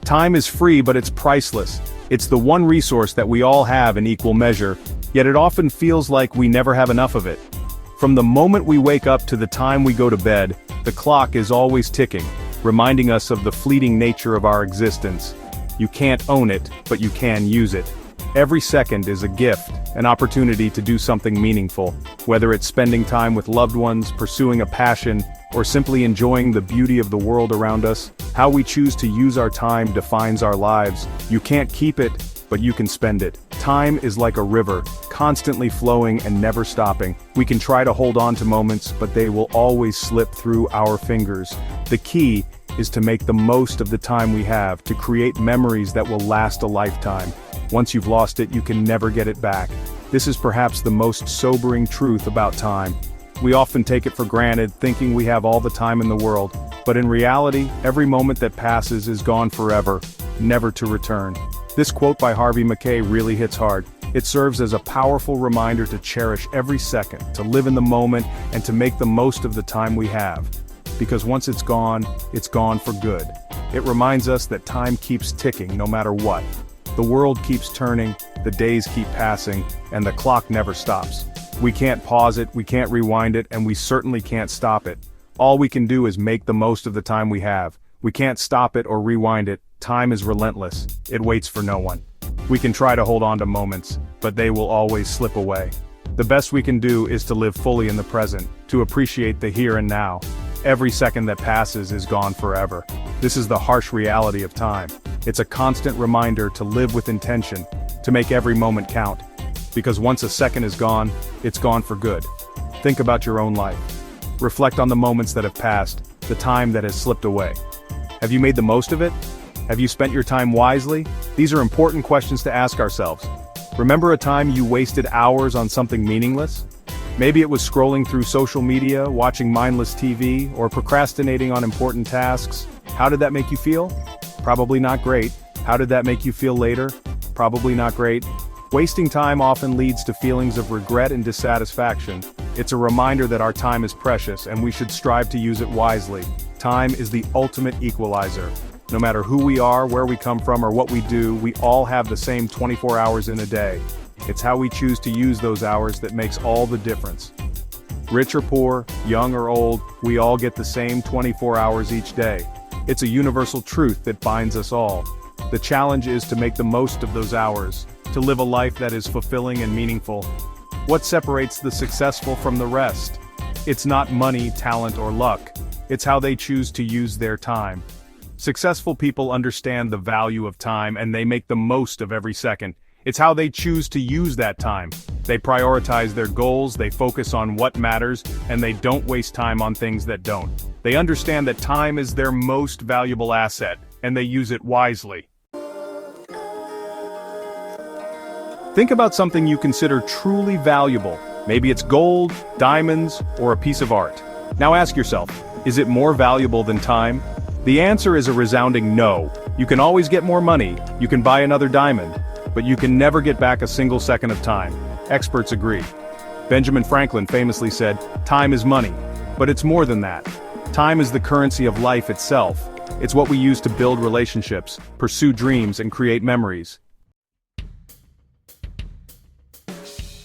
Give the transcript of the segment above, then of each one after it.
Time is free, but it's priceless. It's the one resource that we all have in equal measure, yet it often feels like we never have enough of it. From the moment we wake up to the time we go to bed, the clock is always ticking, reminding us of the fleeting nature of our existence. You can't own it, but you can use it. Every second is a gift, an opportunity to do something meaningful, whether it's spending time with loved ones, pursuing a passion, or simply enjoying the beauty of the world around us. How we choose to use our time defines our lives. You can't keep it, but you can spend it. Time is like a river, constantly flowing and never stopping. We can try to hold on to moments, but they will always slip through our fingers. The key is to make the most of the time we have, to create memories that will last a lifetime. Once you've lost it, you can never get it back. This is perhaps the most sobering truth about time. We often take it for granted, thinking we have all the time in the world, but in reality, every moment that passes is gone forever, never to return. This quote by Harvey Mackay really hits hard. It serves as a powerful reminder to cherish every second, to live in the moment, and to make the most of the time we have. Because once it's gone for good. It reminds us that time keeps ticking no matter what. The world keeps turning, the days keep passing, and the clock never stops. We can't pause it, we can't rewind it, and we certainly can't stop it. All we can do is make the most of the time we have. We can't stop it or rewind it. Time is relentless. It waits for no one. We can try to hold on to moments, but they will always slip away. The best we can do is to live fully in the present, to appreciate the here and now. Every second that passes is gone forever. This is the harsh reality of time. It's a constant reminder to live with intention, to make every moment count. Because once a second is gone, it's gone for good. Think about your own life. Reflect on the moments that have passed, the time that has slipped away. Have you made the most of it? Have you spent your time wisely? These are important questions to ask ourselves. Remember a time you wasted hours on something meaningless? Maybe it was scrolling through social media, watching mindless TV, or procrastinating on important tasks. How did that make you feel? Probably not great. How did that make you feel later? Probably not great. Wasting time often leads to feelings of regret and dissatisfaction. It's a reminder that our time is precious and we should strive to use it wisely. Time is the ultimate equalizer. No matter who we are, where we come from, or what we do, we all have the same 24 hours in a day. It's how we choose to use those hours that makes all the difference. Rich or poor, young or old, we all get the same 24 hours each day. It's a universal truth that binds us all. The challenge is to make the most of those hours, to live a life that is fulfilling and meaningful. What separates the successful from the rest? It's not money, talent, or luck. It's how they choose to use their time. Successful people understand the value of time and they make the most of every second. It's how they choose to use that time. They prioritize their goals, they focus on what matters, and they don't waste time on things that don't. They understand that time is their most valuable asset, and they use it wisely. Think about something you consider truly valuable. Maybe it's gold, diamonds, or a piece of art. Now ask yourself, is it more valuable than time? The answer is a resounding no. You can always get more money, you can buy another diamond, but you can never get back a single second of time. Experts agree. Benjamin Franklin famously said, "Time is money." But it's more than that. Time is the currency of life itself. It's what we use to build relationships, pursue dreams, and create memories.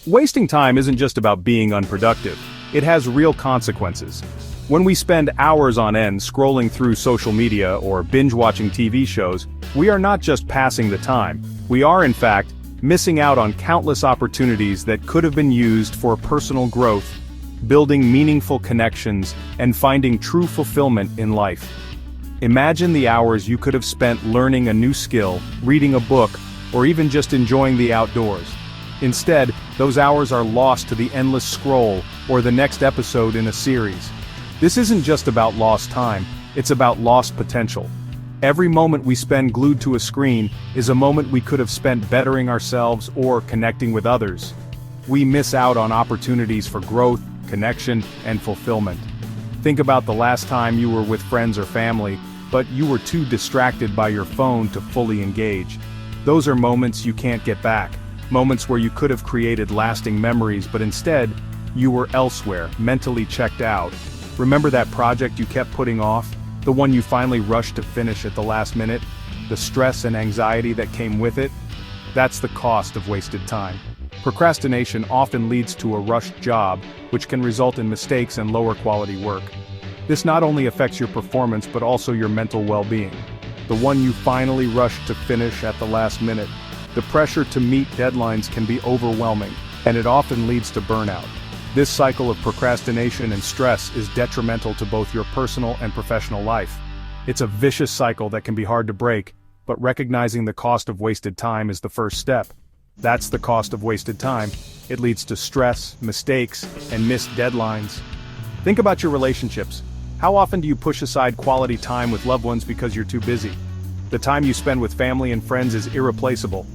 Wasting time isn't just about being unproductive. It has real consequences. When we spend hours on end scrolling through social media or binge-watching TV shows, we are not just passing the time. We are, in fact, missing out on countless opportunities that could have been used for personal growth, building meaningful connections, and finding true fulfillment in life. Imagine the hours you could have spent learning a new skill, reading a book, or even just enjoying the outdoors. Instead, those hours are lost to the endless scroll or the next episode in a series. This isn't just about lost time, it's about lost potential. Every moment we spend glued to a screen is a moment we could have spent bettering ourselves or connecting with others. We miss out on opportunities for growth, connection, and fulfillment. Think about the last time you were with friends or family, but you were too distracted by your phone to fully engage. Those are moments you can't get back. Moments where you could have created lasting memories, but instead, you were elsewhere, mentally checked out. Remember that project you kept putting off? The one you finally rushed to finish at the last minute? the stress and anxiety that came with it? That's the cost of wasted time. Procrastination often leads to a rushed job, which can result in mistakes and lower quality work. This not only affects your performance but also your mental well-being. The one you finally rush to finish at the last minute. The pressure to meet deadlines can be overwhelming, and it often leads to burnout. This cycle of procrastination and stress is detrimental to both your personal and professional life. It's a vicious cycle that can be hard to break, but recognizing the cost of wasted time is the first step. That's the cost of wasted time. It leads to stress, mistakes, and missed deadlines. Think about your relationships. How often do you push aside quality time with loved ones because you're too busy? The time you spend with family and friends is irreplaceable.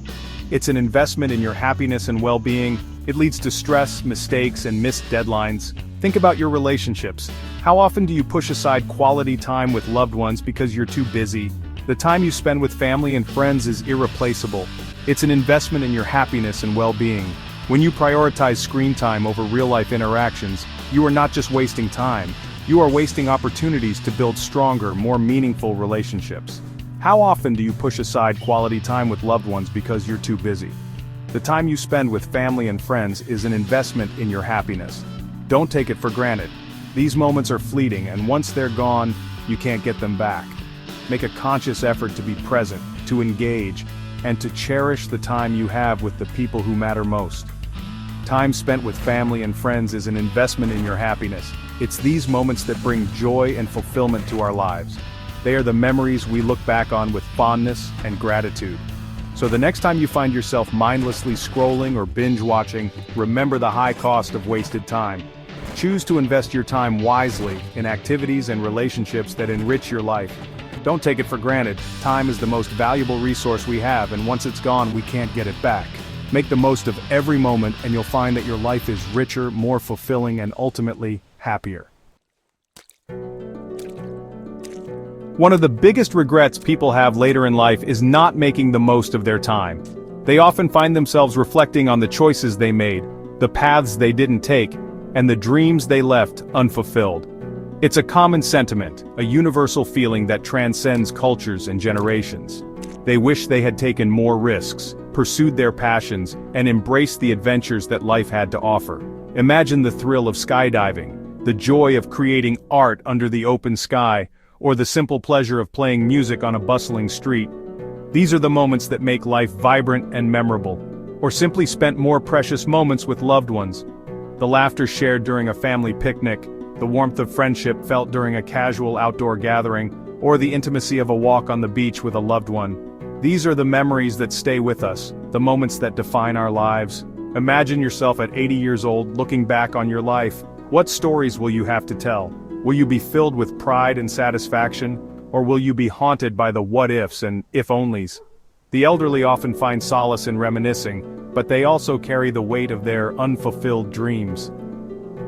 It's an investment in your happiness and well-being. It leads to stress, mistakes, and missed deadlines. Think about your relationships. How often do you push aside quality time with loved ones because you're too busy? The time you spend with family and friends is irreplaceable. It's an investment in your happiness and well-being. When you prioritize screen time over real-life interactions, you are not just wasting time. You are wasting opportunities to build stronger, more meaningful relationships. How often do you push aside quality time with loved ones because you're too busy? The time you spend with family and friends is an investment in your happiness. Don't take it for granted. These moments are fleeting, and once they're gone, you can't get them back. Make a conscious effort to be present, to engage, and to cherish the time you have with the people who matter most. Time spent with family and friends is an investment in your happiness. It's these moments that bring joy and fulfillment to our lives. They are the memories we look back on with fondness and gratitude. So the next time you find yourself mindlessly scrolling or binge-watching, remember the high cost of wasted time. Choose to invest your time wisely in activities and relationships that enrich your life. Don't take it for granted. Time is the most valuable resource we have, and once it's gone, we can't get it back. Make the most of every moment, and you'll find that your life is richer, more fulfilling, and ultimately happier. One of the biggest regrets people have later in life is not making the most of their time. They often find themselves reflecting on the choices they made, the paths they didn't take, and the dreams they left unfulfilled. It's a common sentiment, a universal feeling that transcends cultures and generations. They wish they had taken more risks, pursued their passions, and embraced the adventures that life had to offer. Imagine the thrill of skydiving, the joy of creating art under the open sky, or the simple pleasure of playing music on a bustling street. These are the moments that make life vibrant and memorable. Or simply spent more precious moments with loved ones. The laughter shared during a family picnic, the warmth of friendship felt during a casual outdoor gathering, or the intimacy of a walk on the beach with a loved one. These are the memories that stay with us, the moments that define our lives. Imagine yourself at 80 years old looking back on your life. What stories will you have to tell? Will you be filled with pride and satisfaction, or will you be haunted by the what-ifs and if-onlys? The elderly often find solace in reminiscing, but they also carry the weight of their unfulfilled dreams.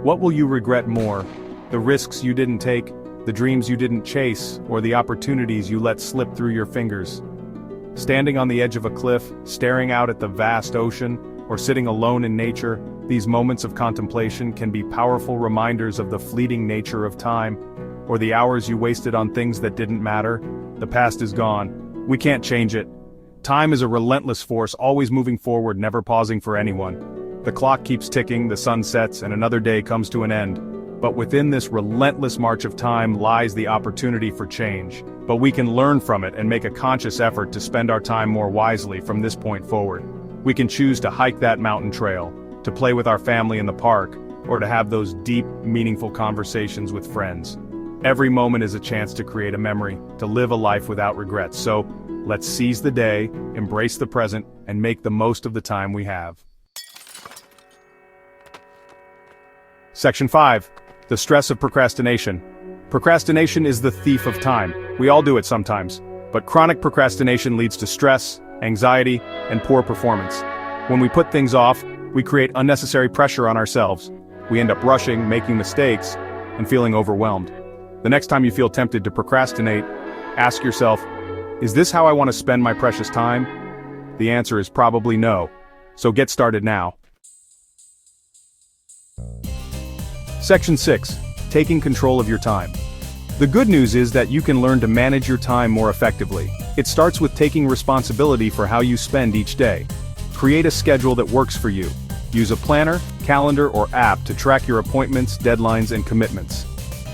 What will you regret more? The risks you didn't take, the dreams you didn't chase, or the opportunities you let slip through your fingers? Standing on the edge of a cliff, staring out at the vast ocean, or sitting alone in nature, these moments of contemplation can be powerful reminders of the fleeting nature of time, or the hours you wasted on things that didn't matter. The past is gone. We can't change it. Time is a relentless force, always moving forward, never pausing for anyone. The clock keeps ticking, the sun sets, and another day comes to an end. But within this relentless march of time lies the opportunity for change. But we can learn from it and make a conscious effort to spend our time more wisely from this point forward. We can choose to hike that mountain trail, to play with our family in the park, or to have those deep, meaningful conversations with friends. Every moment is a chance to create a memory, to live a life without regrets. So, let's seize the day, embrace the present, and make the most of the time we have. Section 5. The Stress of Procrastination. Procrastination is the thief of time. We all do it sometimes. But chronic procrastination leads to stress, anxiety, and poor performance. When we put things off, we create unnecessary pressure on ourselves. We end up rushing, making mistakes, and feeling overwhelmed. The next time you feel tempted to procrastinate, ask yourself, is this how I want to spend my precious time? The answer is probably no. So get started now. Section 6. Taking control of your time. The good news is that you can learn to manage your time more effectively. It starts with taking responsibility for how you spend each day. Create a schedule that works for you. Use a planner, calendar, or app to track your appointments, deadlines, and commitments.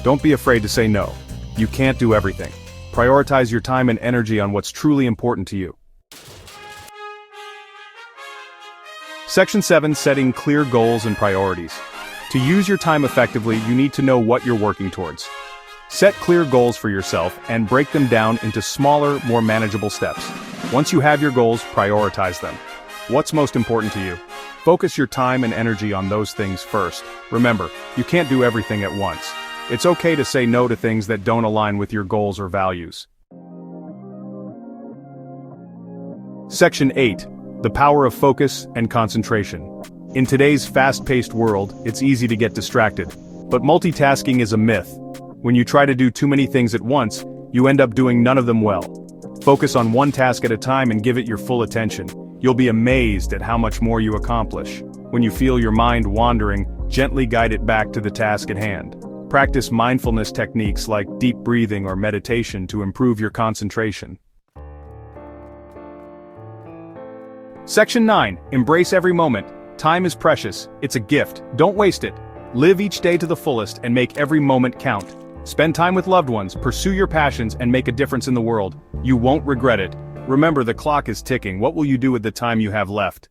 Don't be afraid to say no. You can't do everything. Prioritize your time and energy on what's truly important to you. Section 7. Setting clear goals and priorities. To use your time effectively, you need to know what you're working towards. Set clear goals for yourself and break them down into smaller, more manageable steps. Once you have your goals, prioritize them. What's most important to you? Focus your time and energy on those things first. Remember, you can't do everything at once. It's okay to say no to things that don't align with your goals or values. Section 8. The power of focus and concentration. In today's fast-paced world, it's easy to get distracted. But multitasking is a myth. When you try to do too many things at once, you end up doing none of them well. Focus on one task at a time and give it your full attention. You'll be amazed at how much more you accomplish. When you feel your mind wandering, gently guide it back to the task at hand. Practice mindfulness techniques like deep breathing or meditation to improve your concentration. Section 9. Embrace every moment. Time is precious. It's a gift. Don't waste it. Live each day to the fullest and make every moment count. Spend time with loved ones, pursue your passions, and make a difference in the world. You won't regret it. Remember, the clock is ticking. What will you do with the time you have left?